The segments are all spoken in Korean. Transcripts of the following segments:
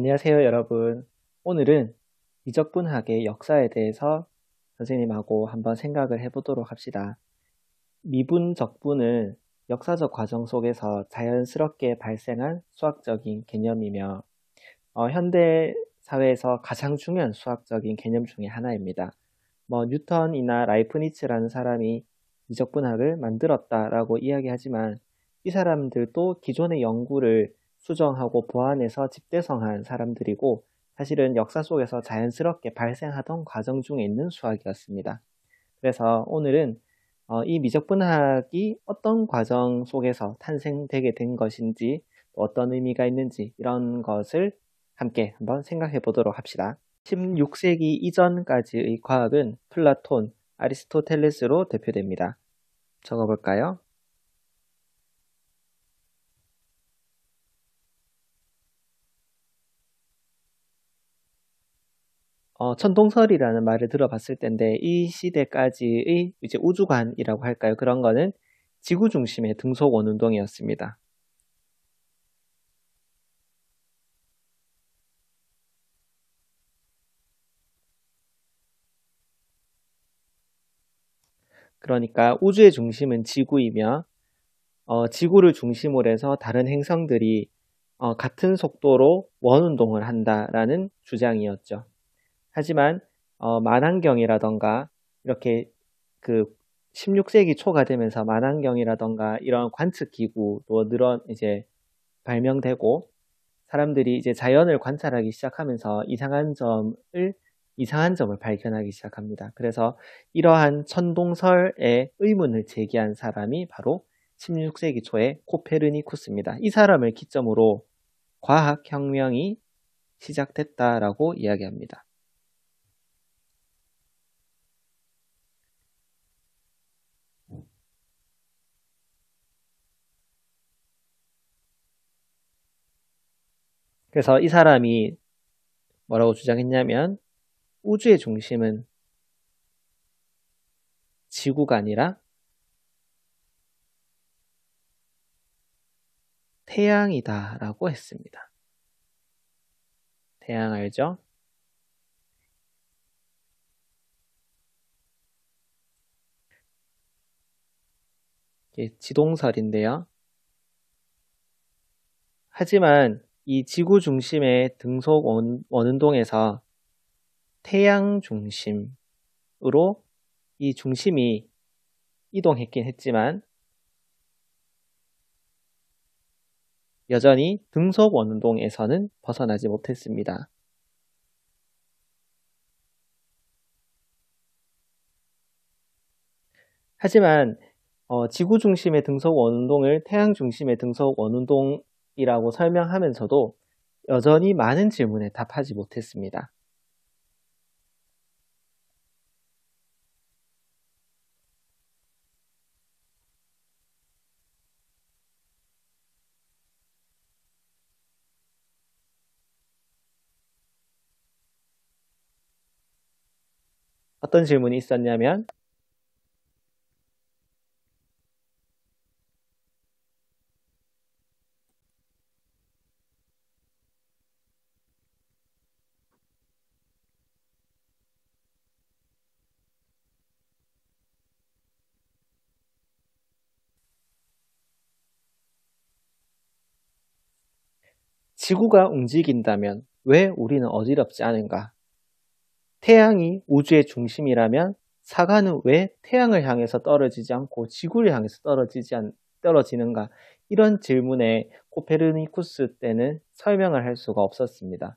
안녕하세요, 여러분. 오늘은 미적분학의 역사에 대해서 선생님하고 한번 생각을 해보도록 합시다. 미분, 적분은 역사적 과정 속에서 자연스럽게 발생한 수학적인 개념이며 현대 사회에서 가장 중요한 수학적인 개념 중에 하나입니다. 뉴턴이나 라이프니츠라는 사람이 미적분학을 만들었다라고 이야기하지만 이 사람들도 기존의 연구를 수정하고 보완해서 집대성한 사람들이고 사실은 역사 속에서 자연스럽게 발생하던 과정 중에 있는 수학이었습니다. 그래서 오늘은 이 미적분학이 어떤 과정 속에서 탄생되게 된 것인지 또 어떤 의미가 있는지 이런 것을 함께 한번 생각해 보도록 합시다. 16세기 이전까지의 과학은 플라톤, 아리스토텔레스로 대표됩니다. 적어볼까요? 천동설이라는 말을 들어봤을 텐데 이 시대까지의 이제 우주관이라고 할까요? 그런 거는 지구 중심의 등속 원운동이었습니다. 그러니까 우주의 중심은 지구이며 지구를 중심으로 해서 다른 행성들이 같은 속도로 원운동을 한다라는 주장이었죠. 하지만 만환경이라던가 이렇게 그 16세기 초가 되면서 만환경이라던가 이런 관측 기구도 이제 발명되고 사람들이 이제 자연을 관찰하기 시작하면서 이상한 점을 발견하기 시작합니다. 그래서 이러한 천동설의 의문을 제기한 사람이 바로 16세기 초의 코페르니쿠스입니다. 이 사람을 기점으로 과학혁명이 시작됐다라고 이야기합니다. 그래서 이 사람이 뭐라고 주장했냐면 우주의 중심은 지구가 아니라 태양이다 라고 했습니다. 태양 알죠? 이게 지동설인데요. 하지만 이 지구 중심의 등속 원운동에서 태양 중심으로 이 중심이 이동했긴 했지만 여전히 등속 원운동에서는 벗어나지 못했습니다. 하지만 지구 중심의 등속 원운동을 태양 중심의 등속 원운동이라고 설명하면서도 여전히 많은 질문에 답하지 못했습니다. 어떤 질문이 있었냐면 지구가 움직인다면 왜 우리는 어지럽지 않은가? 태양이 우주의 중심이라면 사과는 왜 태양을 향해서 떨어지지 않고 지구를 향해서 떨어지는가? 이런 질문에 코페르니쿠스 때는 설명을 할 수가 없었습니다.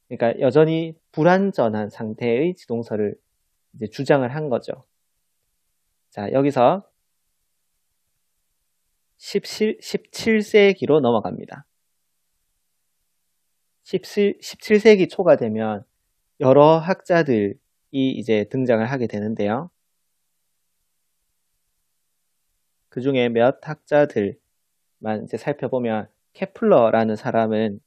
그러니까 여전히 불완전한 상태의 지동설을 이제 주장을 한 거죠. 자, 여기서 17세기로 넘어갑니다. 17세기 초가 되면 여러 학자들이 이제 등장을 하게 되는데요. 그 중에 몇 학자들만 이제 살펴보면 케플러라는 사람은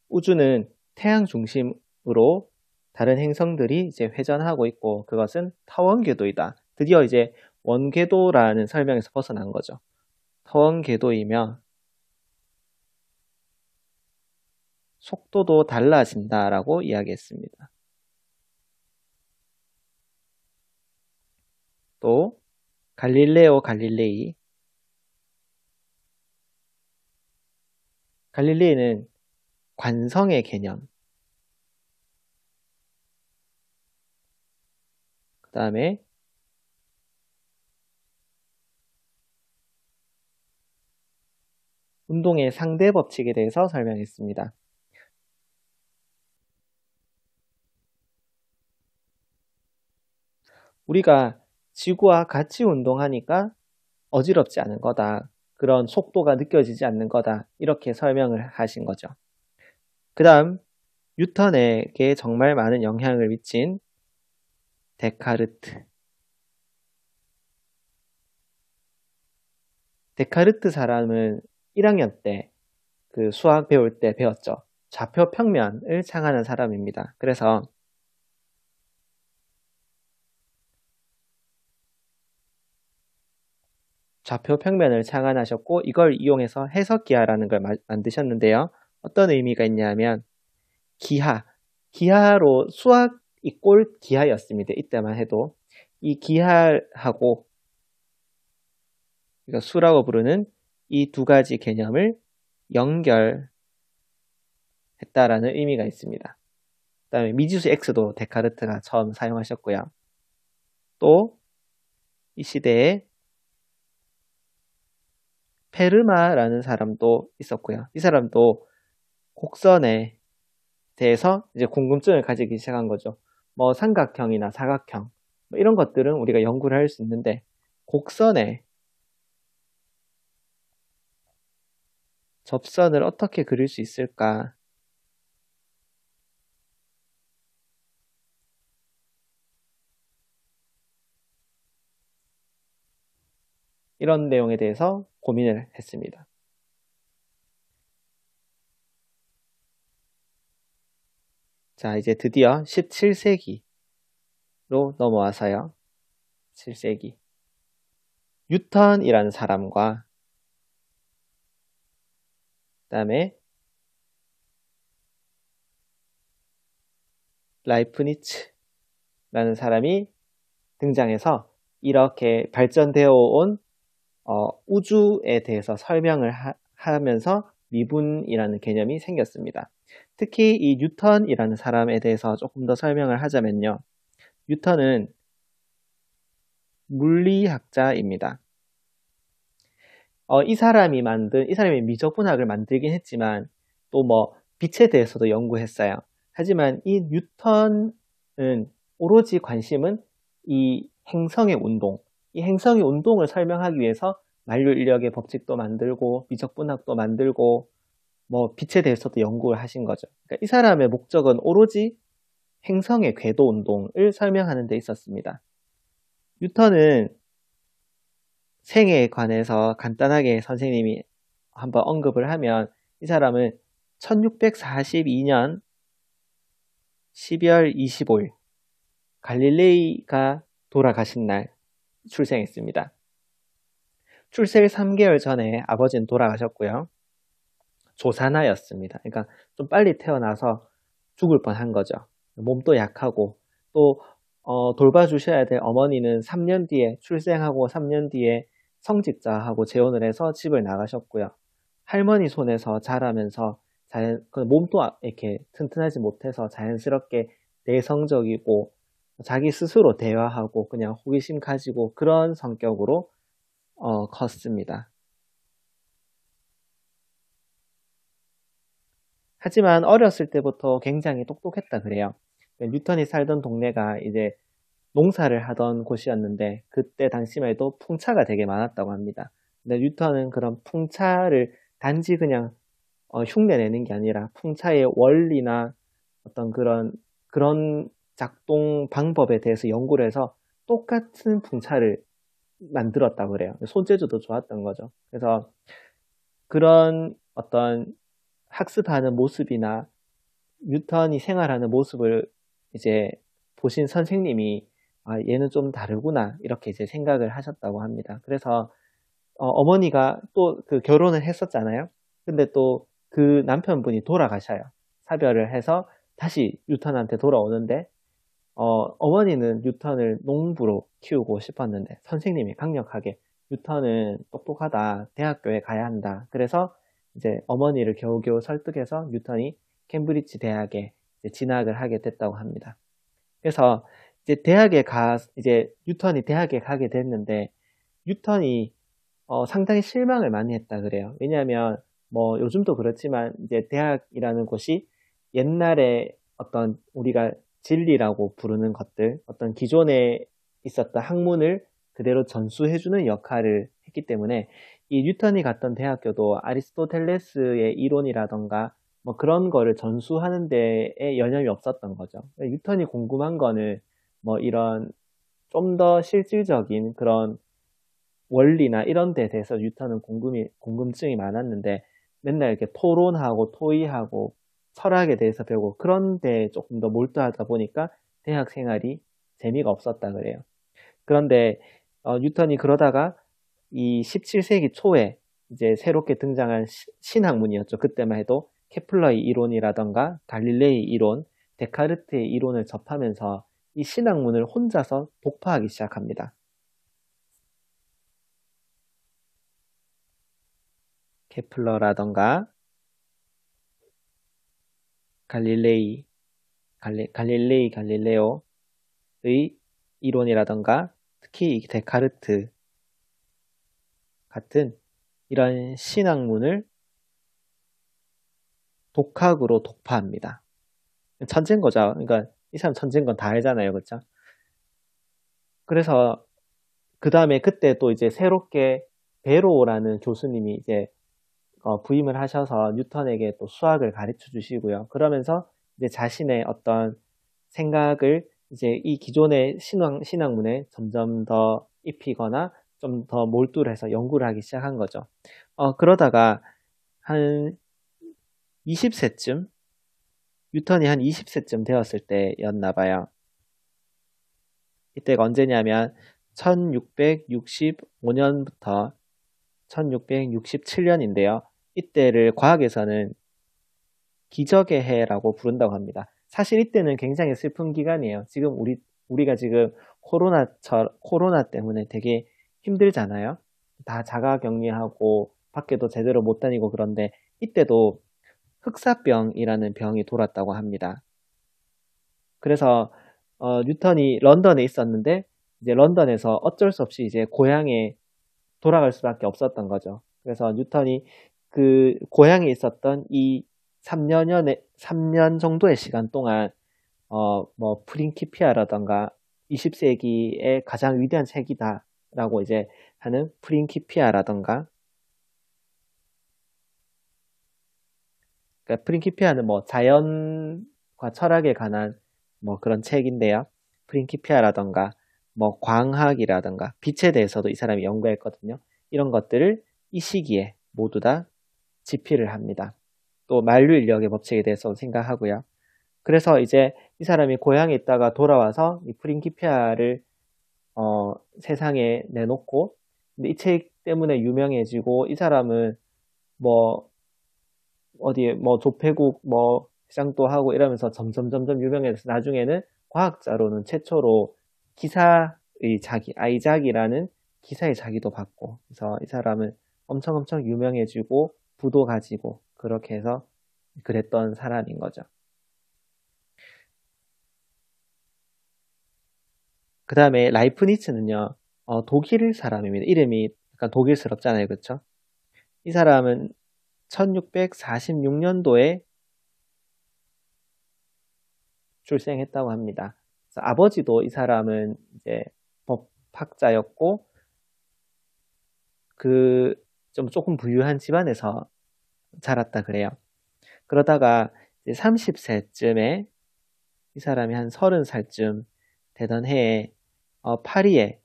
우주는 태양 중심으로 다른 행성들이 이제 회전하고 있고 그것은 타원궤도이다. 드디어 이제 원궤도라는 설명에서 벗어난 거죠. 타원궤도이며 속도도 달라진다라고 이야기했습니다. 또 갈릴레오 갈릴레이. 갈릴레이는 관성의 개념. 그 다음에 운동의 상대 법칙에 대해서 설명했습니다. 우리가 지구와 같이 운동하니까 어지럽지 않은 거다. 그런 속도가 느껴지지 않는 거다. 이렇게 설명을 하신 거죠. 그 다음 뉴턴에게 정말 많은 영향을 미친 데카르트. 데카르트 사람은 1학년 때 그 수학 배울 때 배웠죠. 좌표 평면을 창안한 사람입니다. 그래서 좌표 평면을 창안하셨고 이걸 이용해서 해석기하라는 걸 만드셨는데요. 어떤 의미가 있냐면 기하로 수학이 꼴 기하였습니다. 이때만 해도 이 기하하고 그러니까 수라고 부르는 이 두 가지 개념을 연결했다라는 의미가 있습니다. 그 다음에 미지수 x도 데카르트가 처음 사용하셨고요. 또 이 시대에 페르마라는 사람도 있었고요. 이 사람도 곡선에 대해서 이제 궁금증을 가지기 시작한 거죠. 뭐 삼각형이나 사각형 뭐 이런 것들은 우리가 연구를 할 수 있는데 곡선에 접선을 어떻게 그릴 수 있을까? 이런 내용에 대해서 고민을 했습니다. 자, 이제 드디어 17세기로 넘어와서요. 17세기. 뉴턴이라는 사람과 그 다음에 라이프니츠라는 사람이 등장해서 이렇게 발전되어 온 우주에 대해서 설명을 하면서 미분이라는 개념이 생겼습니다. 특히 이 뉴턴이라는 사람에 대해서 조금 더 설명을 하자면요. 뉴턴은 물리학자입니다. 이 사람이 미적분학을 만들긴 했지만 또 뭐 빛에 대해서도 연구했어요. 하지만 이 뉴턴은 오로지 관심은 이 행성의 운동, 이 행성의 운동을 설명하기 위해서 만류인력의 법칙도 만들고 미적분학도 만들고 뭐 빛에 대해서도 연구를 하신 거죠. 그러니까 이 사람의 목적은 오로지 행성의 궤도 운동을 설명하는 데 있었습니다. 뉴턴은 생애에 관해서 간단하게 선생님이 한번 언급을 하면 이 사람은 1642년 12월 25일 갈릴레이가 돌아가신 날 출생했습니다. 출생 3개월 전에 아버지는 돌아가셨고요. 조산아였습니다. 그러니까 좀 빨리 태어나서 죽을 뻔한 거죠. 몸도 약하고 또 돌봐주셔야 될 어머니는 3년 뒤에 출생하고 3년 뒤에 성직자하고 재혼을 해서 집을 나가셨고요. 할머니 손에서 자라면서 몸도 이렇게 튼튼하지 못해서 자연스럽게 내성적이고 자기 스스로 대화하고 그냥 호기심 가지고 그런 성격으로 컸습니다. 하지만 어렸을 때부터 굉장히 똑똑했다 그래요. 뉴턴이 살던 동네가 이제 농사를 하던 곳이었는데 그때 당시만 해도 풍차가 되게 많았다고 합니다. 근데 뉴턴은 그런 풍차를 단지 그냥 흉내내는 게 아니라 풍차의 원리나 어떤 그런 작동 방법에 대해서 연구를 해서 똑같은 풍차를 만들었다고 그래요. 손재주도 좋았던 거죠. 그래서 그런 어떤 학습하는 모습이나 뉴턴이 생활하는 모습을 이제 보신 선생님이 얘는 좀 다르구나 이렇게 이제 생각을 하셨다고 합니다. 그래서 어머니가 또 그 결혼을 했었잖아요. 근데 또 그 남편분이 돌아가셔요. 사별을 해서 다시 뉴턴한테 돌아오는데 어머니는 뉴턴을 농부로 키우고 싶었는데 선생님이 강력하게 뉴턴은 똑똑하다. 대학교에 가야 한다. 그래서 이제 어머니를 겨우겨우 설득해서 뉴턴이 캠브리지 대학에 이제 진학을 하게 됐다고 합니다. 그래서 이제 이제 뉴턴이 대학에 가게 됐는데 뉴턴이 상당히 실망을 많이 했다 그래요. 왜냐하면 뭐 요즘도 그렇지만 이제 대학이라는 곳이 옛날에 어떤 우리가 진리라고 부르는 것들, 어떤 기존에 있었던 학문을 그대로 전수해주는 역할을 했기 때문에 이 뉴턴이 갔던 대학교도 아리스토텔레스의 이론이라던가 뭐 그런 거를 전수하는 데에 여념이 없었던 거죠. 뉴턴이 궁금한 거는 뭐 이런 좀 더 실질적인 그런 원리나 이런 데에 대해서 뉴턴은 궁금증이 많았는데 맨날 이렇게 토론하고 토의하고 철학에 대해서 배우고 그런 데에 조금 더 몰두하다 보니까 대학 생활이 재미가 없었다 그래요. 그런데 뉴턴이 그러다가 이 17세기 초에 이제 새롭게 등장한 신학문이었죠. 그때만 해도 케플러의 이론이라던가 갈릴레이 이론, 데카르트의 이론을 접하면서 이 신학문을 혼자서 독파하기 시작합니다. 케플러라던가 갈릴레오의 이론이라던가 특히 데카르트 같은 이런 신학문을 독학으로 독파합니다. 천재인 거죠. 그러니까 이 사람 천재인 건 다 알잖아요. 그렇죠? 그래서 그 다음에 그때 또 이제 새롭게 베로라는 교수님이 이제 부임을 하셔서 뉴턴에게 또 수학을 가르쳐 주시고요. 그러면서 이제 자신의 어떤 생각을 이제 이 기존의 신학문에 점점 더 입히거나 좀 더 몰두를 해서 연구를 하기 시작한 거죠. 그러다가 한 20세쯤, 뉴턴이 한 20세쯤 되었을 때였나 봐요. 이때가 언제냐면 1665년부터 1667년인데요. 이때를 과학에서는 기적의 해라고 부른다고 합니다. 사실 이때는 굉장히 슬픈 기간이에요. 지금 우리가 지금 코로나 때문에 되게 힘들잖아요. 다 자가격리하고 밖에도 제대로 못 다니고 그런데 이때도 흑사병이라는 병이 돌았다고 합니다. 그래서 뉴턴이 런던에 있었는데 이제 런던에서 어쩔 수 없이 이제 고향에 돌아갈 수밖에 없었던 거죠. 그래서 뉴턴이 그 고향에 있었던 이 3년 정도의 시간 동안 뭐 프린키피아라던가 20세기의 가장 위대한 책이다라고 이제 하는 프린키피아라던가 그러니까 프린키피아는 뭐 자연과 철학에 관한 뭐 그런 책인데요. 프린키피아라던가 뭐 광학이라던가 빛에 대해서도 이 사람이 연구했거든요. 이런 것들을 이 시기에 모두 다 집필을 합니다. 또 만류인력의 법칙에 대해서 생각하고요. 그래서 이제 이 사람이 고향에 있다가 돌아와서 이 프린키피아를 세상에 내놓고 근데 이 책 때문에 유명해지고 이 사람은 뭐 어디에 뭐 조폐국 뭐 시장도 하고 이러면서 점점 유명해져서 나중에는 과학자로는 최초로 기사의 자기, 아이작이라는 기사의 자기도 받고 그래서 이 사람은 엄청 유명해지고 부도 가지고 그렇게 해서 그랬던 사람인 거죠. 그 다음에 라이프니츠는요, 독일 사람입니다. 이름이 약간 독일스럽잖아요. 그쵸? 이 사람은 1646년도에 출생했다고 합니다. 그래서 아버지도 이 사람은 이제 법학자였고, 조금 부유한 집안에서 자랐다 그래요. 그러다가 이제 30세쯤에 이 사람이 한 30살쯤 되던 해에 파리에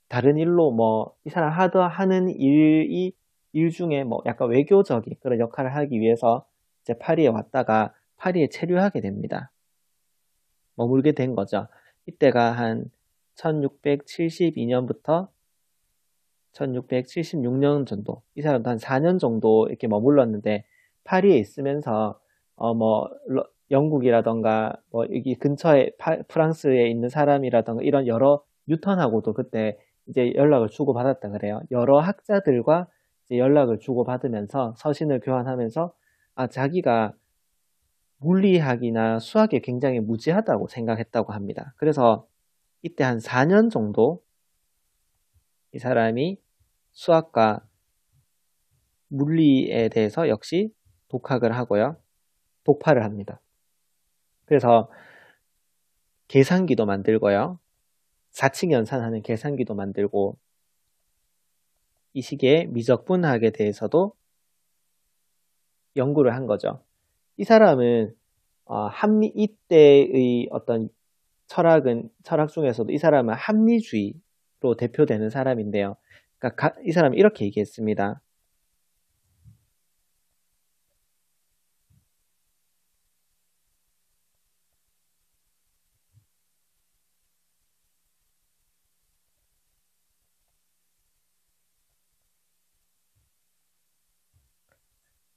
다른 일로 뭐 이 사람 하는 일 중에 뭐 약간 외교적인 그런 역할을 하기 위해서 이제 파리에 왔다가 파리에 체류하게 됩니다. 머물게 된 거죠. 이때가 한 1672년부터 1676년 정도 이 사람도 한 4년 정도 이렇게 머물렀는데 파리에 있으면서 영국이라던가 뭐 여기 근처에 프랑스에 있는 사람이라던가 이런 여러 뉴턴하고도 그때 이제 연락을 주고받았다 그래요. 여러 학자들과 이제 연락을 주고받으면서 서신을 교환하면서 자기가 물리학이나 수학에 굉장히 무지하다고 생각했다고 합니다. 그래서 이때 한 4년 정도 이 사람이 수학과 물리에 대해서 역시 독학을 하고요. 독파를 합니다. 그래서 계산기도 만들고요. 4층 연산하는 계산기도 만들고 이 시기에 미적분학에 대해서도 연구를 한 거죠. 이 사람은 이때의 어떤 철학 중에서도 이 사람은 합리주의로 대표되는 사람인데요. 그러니까 이 사람은 이렇게 얘기했습니다.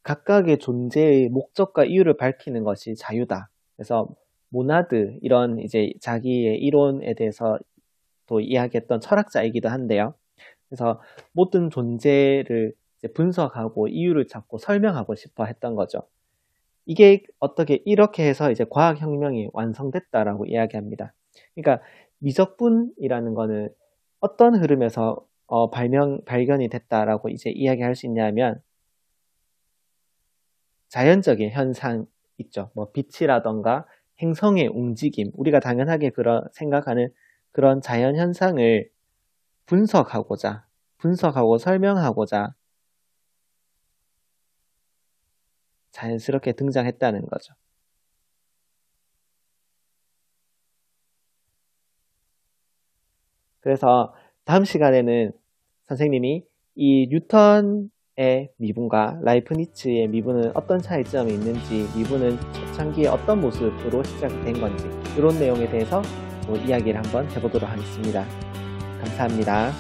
각각의 존재의 목적과 이유를 밝히는 것이 자유다. 그래서 모나드 이런 이제 자기의 이론에 대해서 또 이야기했던 철학자이기도 한데요. 그래서 모든 존재를 이제 분석하고 이유를 찾고 설명하고 싶어 했던 거죠. 이게 어떻게 이렇게 해서 이제 과학혁명이 완성됐다라고 이야기합니다. 그러니까 미적분이라는 거는 어떤 흐름에서 발견이 됐다라고 이제 이야기할 수 있냐면 자연적인 현상 있죠. 뭐 빛이라던가 행성의 움직임, 우리가 당연하게 생각하는 그런 자연 현상을 분석하고 설명하고자 자연스럽게 등장했다는 거죠. 그래서 다음 시간에는 선생님이 이 뉴턴의 미분과 라이프니츠의 미분은 어떤 차이점이 있는지, 미분은 초창기에 어떤 모습으로 시작이 된 건지 이런 내용에 대해서 또 이야기를 한번 해보도록 하겠습니다. 감사합니다.